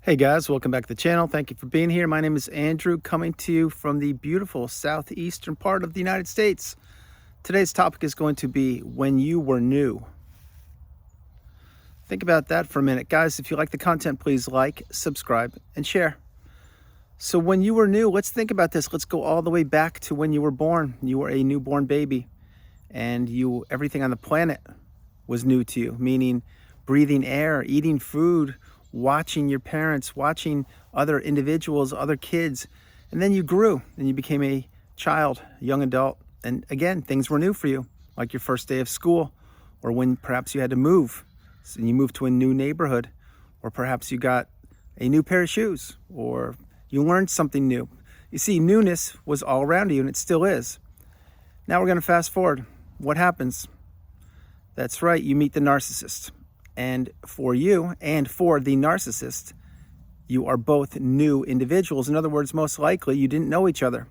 Hey guys, welcome back to the channel. Thank you for being here. My name is Andrew, coming to you from the beautiful southeastern part of the United States. Today's topic is going to be when you were new. Think about that for a minute. Guys, if you like the content, please like, subscribe, and share. So when you were new, let's think about this. Let's go all the way back to when you were born. You were a newborn baby, and everything on the planet was new to you, meaning breathing air, eating food, watching your parents, watching other individuals, other kids. And then you grew and you became a child, a young adult. And again, things were new for you, like your first day of school, or when perhaps you had to move. So you moved to a new neighborhood, or perhaps you got a new pair of shoes, or you learned something new. You see, newness was all around you, and it still is. Now we're going to fast forward. What happens? That's right, you meet the narcissist. And for you and for the narcissist, you are both new individuals. In other words, most likely you didn't know each other.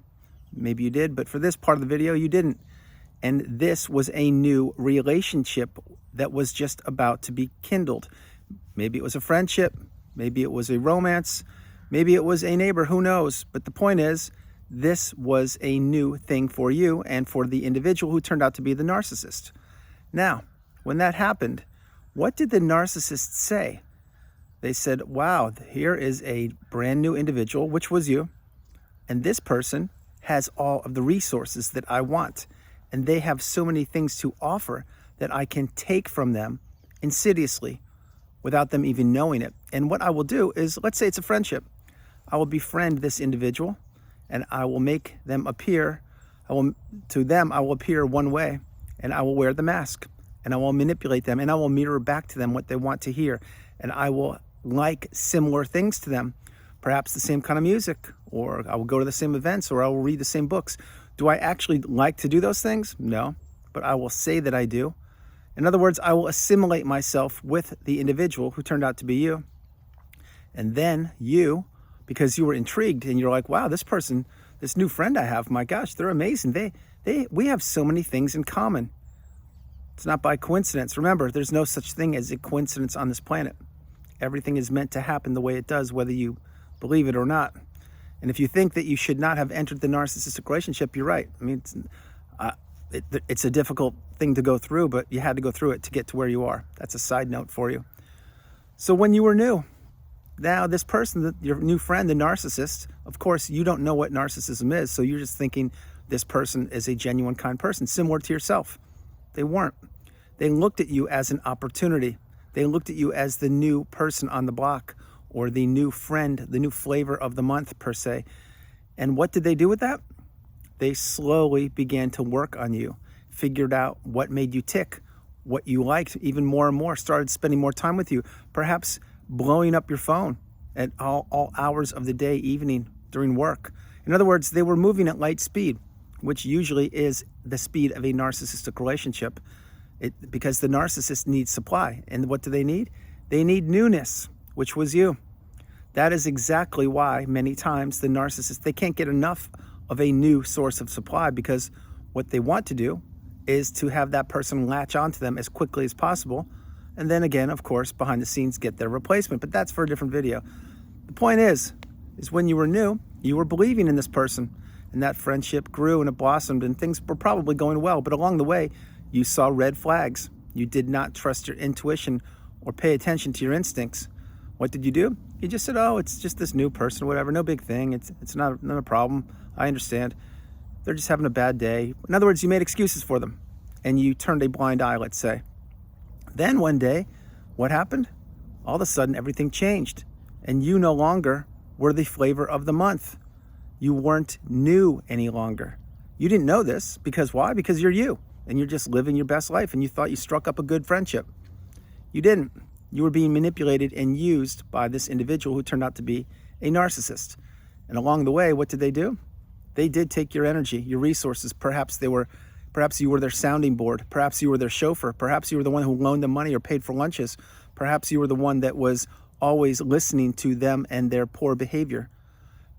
Maybe you did, but for this part of the video, you didn't. And this was a new relationship that was just about to be kindled. Maybe it was a friendship. Maybe it was a romance. Maybe it was a neighbor. Who knows? But the point is, this was a new thing for you and for the individual who turned out to be the narcissist. Now, when that happened, what did the narcissist say? They said, wow, here is a brand new individual, which was you, and this person has all of the resources that I want, and they have so many things to offer that I can take from them insidiously without them even knowing it. And what I will do is, let's say it's a friendship. I will befriend this individual, and I will make them appear, to them I will appear one way, and I will wear the mask. And I will manipulate them, and I will mirror back to them what they want to hear. And I will like similar things to them, perhaps the same kind of music, or I will go to the same events, or I will read the same books. Do I actually like to do those things? No, but I will say that I do. In other words, I will assimilate myself with the individual who turned out to be you. And then you, because you were intrigued and you're like, wow, this person, this new friend I have, my gosh, they're amazing. We have so many things in common. It's not by coincidence. Remember, there's no such thing as a coincidence on this planet. Everything is meant to happen the way it does, whether you believe it or not. And if you think that you should not have entered the narcissistic relationship, you're right. I mean, it's a difficult thing to go through, but you had to go through it to get to where you are. That's a side note for you. So when you were new, now this person, your new friend, the narcissist, of course, you don't know what narcissism is, so you're just thinking this person is a genuine, kind person, similar to yourself. They weren't. They looked at you as an opportunity. They looked at you as the new person on the block, or the new friend, the new flavor of the month, per se. And what did they do with that? They slowly began to work on you, figured out what made you tick, what you liked even more and more, started spending more time with you, perhaps blowing up your phone at all hours of the day, evening, during work. In other words, they were moving at light speed, which usually is the speed of a narcissistic relationship, because the narcissist needs supply. And what do they need? They need newness, which was you. That is exactly why many times the narcissist, they can't get enough of a new source of supply, because what they want to do is to have that person latch onto them as quickly as possible. And then again, of course, behind the scenes, get their replacement. But that's for a different video. The point is when you were new, you were believing in this person. And that friendship grew and it blossomed, and things were probably going well. But along the way, you saw red flags. You did not trust your intuition or pay attention to your instincts. What did you do? You just said, oh, it's just this new person or whatever. No big thing. It's not a problem. I understand. They're just having a bad day. In other words, you made excuses for them, and you turned a blind eye, let's say. Then one day, what happened? All of a sudden, everything changed, and you no longer were the flavor of the month. You weren't new any longer. You didn't know this because why? Because you're you, and you're just living your best life, and you thought you struck up a good friendship. You didn't. You were being manipulated and used by this individual who turned out to be a narcissist. And along the way, what did they do? They did take your energy, your resources. Perhaps you were their sounding board. Perhaps you were their chauffeur. Perhaps you were the one who loaned them money or paid for lunches. Perhaps you were the one that was always listening to them and their poor behavior.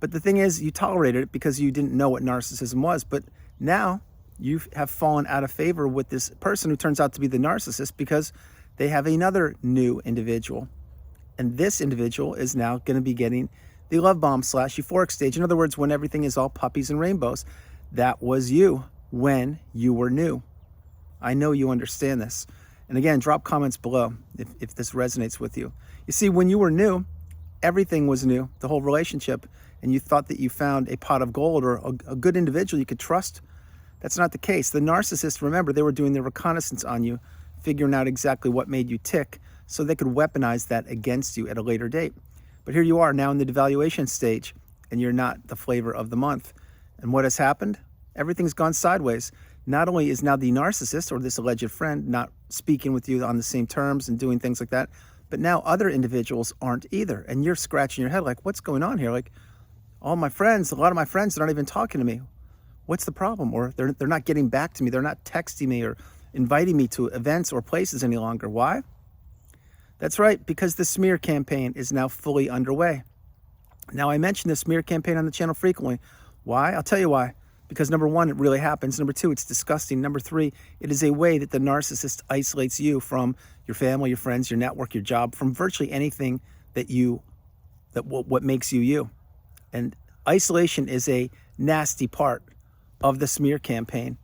But the thing is, you tolerated it because you didn't know what narcissism was. But now you have fallen out of favor with this person who turns out to be the narcissist, because they have another new individual. And this individual is now going to be getting the love bomb / euphoric stage. In other words, when everything is all puppies and rainbows. That was you when you were new. I know you understand this. And again, drop comments below if this resonates with you. You see, when you were new, everything was new, the whole relationship, and you thought that you found a pot of gold or a good individual you could trust. That's not the case. The narcissist, remember, they were doing their reconnaissance on you, figuring out exactly what made you tick so they could weaponize that against you at a later date. But here you are now in the devaluation stage, and you're not the flavor of the month. And what has happened? Everything's gone sideways. Not only is now the narcissist or this alleged friend not speaking with you on the same terms and doing things like that, but now other individuals aren't either. And you're scratching your head like, what's going on here? Like, all my friends, a lot of my friends are not even talking to me. What's the problem? Or they're not getting back to me. They're not texting me or inviting me to events or places any longer. Why? That's right, because the smear campaign is now fully underway. Now, I mention the smear campaign on the channel frequently. Why? I'll tell you why. Because number one, it really happens. Number two, it's disgusting. Number three, it is a way that the narcissist isolates you from your family, your friends, your network, your job, from virtually anything what makes you you. And isolation is a nasty part of the smear campaign,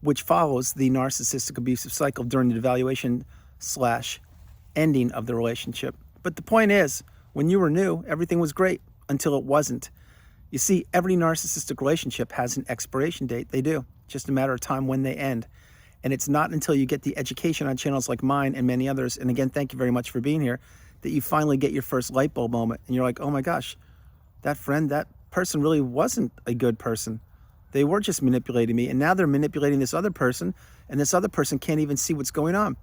which follows the narcissistic abusive cycle during the devaluation / ending of the relationship. But the point is, when you were new, everything was great until it wasn't. You see, every narcissistic relationship has an expiration date. They do. Just a matter of time when they end. And it's not until you get the education on channels like mine and many others, and again, thank you very much for being here, that you finally get your first light bulb moment. And you're like, oh my gosh, that friend, that person really wasn't a good person. They were just manipulating me. And now they're manipulating this other person, and this other person can't even see what's going on.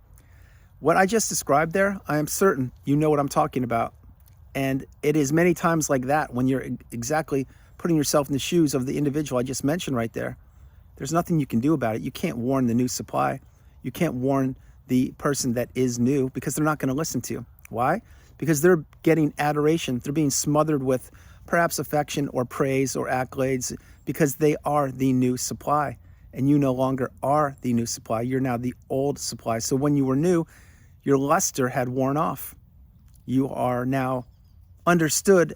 What I just described there, I am certain you know what I'm talking about. And it is many times like that when you're exactly putting yourself in the shoes of the individual I just mentioned right there. There's nothing you can do about it. You can't warn the new supply. You can't warn the person that is new because they're not going to listen to you. Why? Because they're getting adoration. They're being smothered with perhaps affection or praise or accolades because they are the new supply. And you no longer are the new supply. You're now the old supply. So when you were new, your luster had worn off. You are now understood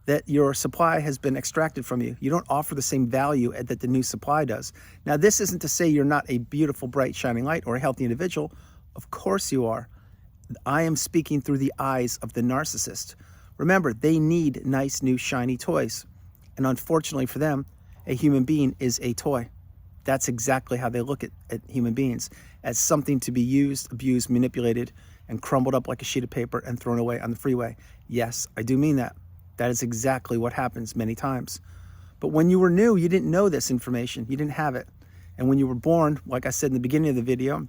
that your supply has been extracted from you. You don't offer the same value that the new supply does. Now, this isn't to say you're not a beautiful, bright, shining light or a healthy individual. Of course you are. I am speaking through the eyes of the narcissist. Remember, they need nice, new, shiny toys. And unfortunately for them, a human being is a toy. That's exactly how they look at human beings, as something to be used, abused, manipulated, and crumbled up like a sheet of paper and thrown away on the freeway. Yes, I do mean that. That is exactly what happens many times. But when you were new, you didn't know this information. You didn't have it. And when you were born, like I said in the beginning of the video,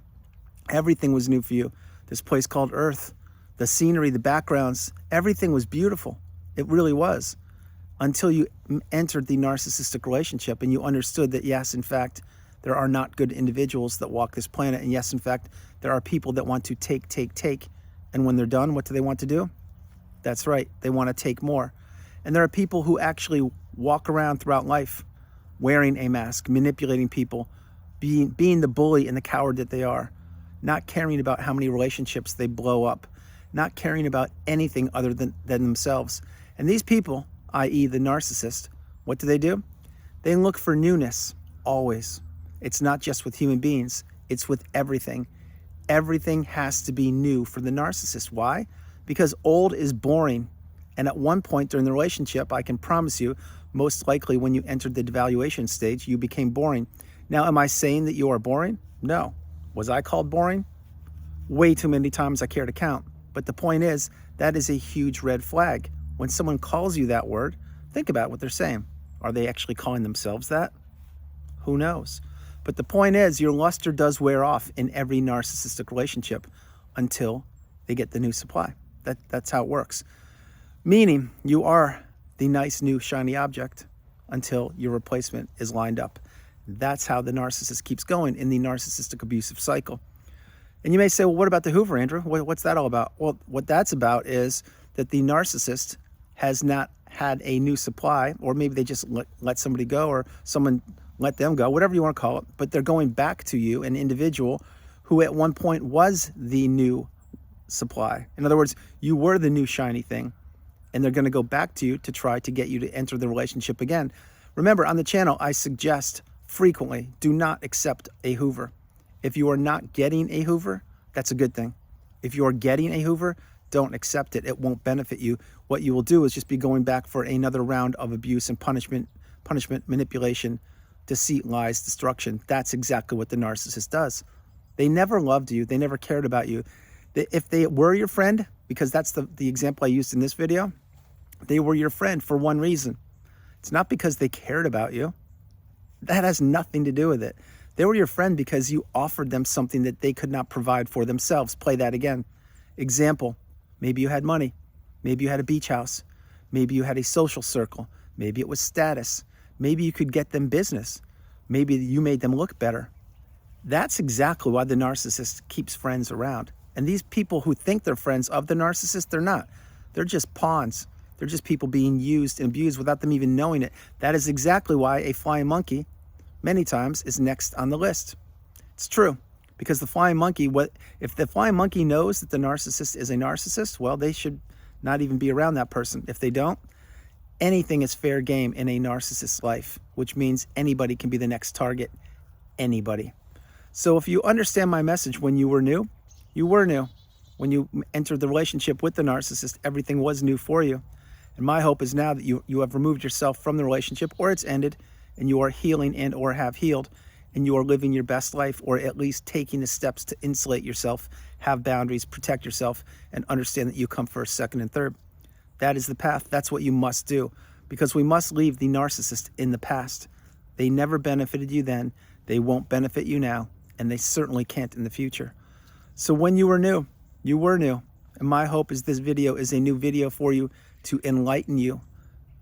everything was new for you. This place called Earth, the scenery, the backgrounds, everything was beautiful. It really was. Until you entered the narcissistic relationship and you understood that, yes, in fact, there are not good individuals that walk this planet. And yes, in fact, there are people that want to take. And when they're done, what do they want to do? That's right. They want to take more. And there are people who actually walk around throughout life wearing a mask, manipulating people, being the bully and the coward that they are, not caring about how many relationships they blow up, not caring about anything other than themselves. And these people, i.e. the narcissist, what do? They look for newness, always. It's not just with human beings, it's with everything. Everything has to be new for the narcissist. Why? Because old is boring. And at one point during the relationship, I can promise you, most likely when you entered the devaluation stage, you became boring. Now, am I saying that you are boring? No. Was I called boring? Way too many times I care to count. But the point is, that is a huge red flag. When someone calls you that word, think about what they're saying. Are they actually calling themselves that? Who knows? But the point is, your luster does wear off in every narcissistic relationship until they get the new supply. That's how it works. Meaning, you are the nice, new, shiny object until your replacement is lined up. That's how the narcissist keeps going in the narcissistic abusive cycle. And you may say, well, what about the Hoover, Andrew? What's that all about? Well, what that's about is that the narcissist has not had a new supply, or maybe they just let somebody go, or someone let them go, whatever you want to call it. But they're going back to you, an individual who at one point was the new supply. In other words, you were the new shiny thing, and they're going to go back to you to try to get you to enter the relationship again. Remember, on the channel, I suggest frequently, do not accept a Hoover. If you are not getting a Hoover, that's a good thing. If you are getting a Hoover, don't accept it. It won't benefit you. What you will do is just be going back for another round of abuse and punishment, manipulation, deceit, lies, destruction. That's exactly what the narcissist does. They never loved you. They never cared about you. If they were your friend, because that's the example I used in this video, they were your friend for one reason. It's not because they cared about you. That has nothing to do with it. They were your friend because you offered them something that they could not provide for themselves. Play that again. Example, maybe you had money. Maybe you had a beach house. Maybe you had a social circle. Maybe it was status. Maybe you could get them business. Maybe you made them look better. That's exactly why the narcissist keeps friends around. And these people who think they're friends of the narcissist, they're not. They're just pawns. They're just people being used and abused without them even knowing it. That is exactly why a flying monkey, many times, is next on the list. It's true. Because the flying monkey, if the flying monkey knows that the narcissist is a narcissist, well, they should not even be around that person. If they don't, anything is fair game in a narcissist's life, which means anybody can be the next target. Anybody. So if you understand my message, when you were new, you were new. When you entered the relationship with the narcissist, everything was new for you. And my hope is now that you have removed yourself from the relationship, or it's ended, and you are healing and or have healed, and you are living your best life, or at least taking the steps to insulate yourself, have boundaries, protect yourself, and understand that you come first, second, and third. That is the path. That's what you must do, because we must leave the narcissist in the past. They never benefited you then. They won't benefit you now, and they certainly can't in the future. So when you were new, you were new. And my hope is this video is a new video for you to enlighten you,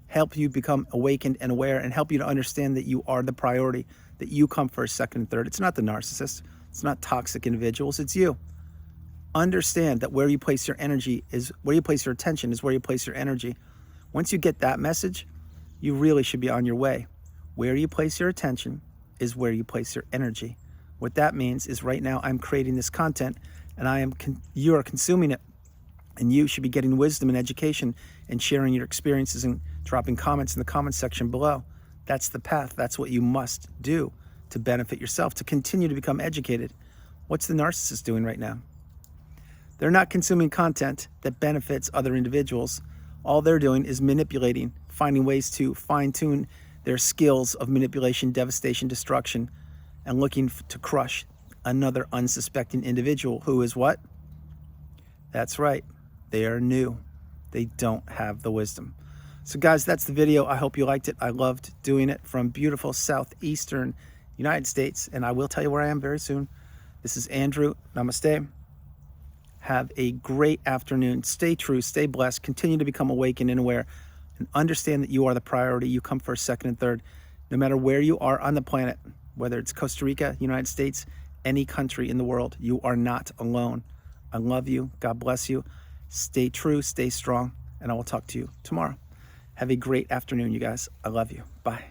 help you become awakened and aware, and help you to understand that you are the priority, that you come first, second, and third. It's not the narcissist. It's not toxic individuals. It's you. Understand that where you place your energy is where you place your attention is where you place your energy. Once you get that message, you really should be on your way. Where you place your attention is where you place your energy. What that means is right now I'm creating this content and you are consuming it, and you should be getting wisdom and education and sharing your experiences and dropping comments in the comment section below. That's the path. That's what you must do to benefit yourself, to continue to become educated. What's the narcissist doing right now? They're not consuming content that benefits other individuals. All they're doing is manipulating, finding ways to fine-tune their skills of manipulation, devastation, destruction, and looking to crush another unsuspecting individual who is what? That's right. They are new. They don't have the wisdom. So guys, that's the video. I hope you liked it. I loved doing it from beautiful southeastern United States, and I will tell you where I am very soon. This is Andrew. Namaste. Have a great afternoon. Stay true, stay blessed, continue to become awakened and aware, and understand that you are the priority. You come first, second, and third. No matter where you are on the planet, whether it's Costa Rica, United States, any country in the world, you are not alone. I love you. God bless you. Stay true, stay strong, and I will talk to you tomorrow. Have a great afternoon, you guys. I love you. Bye.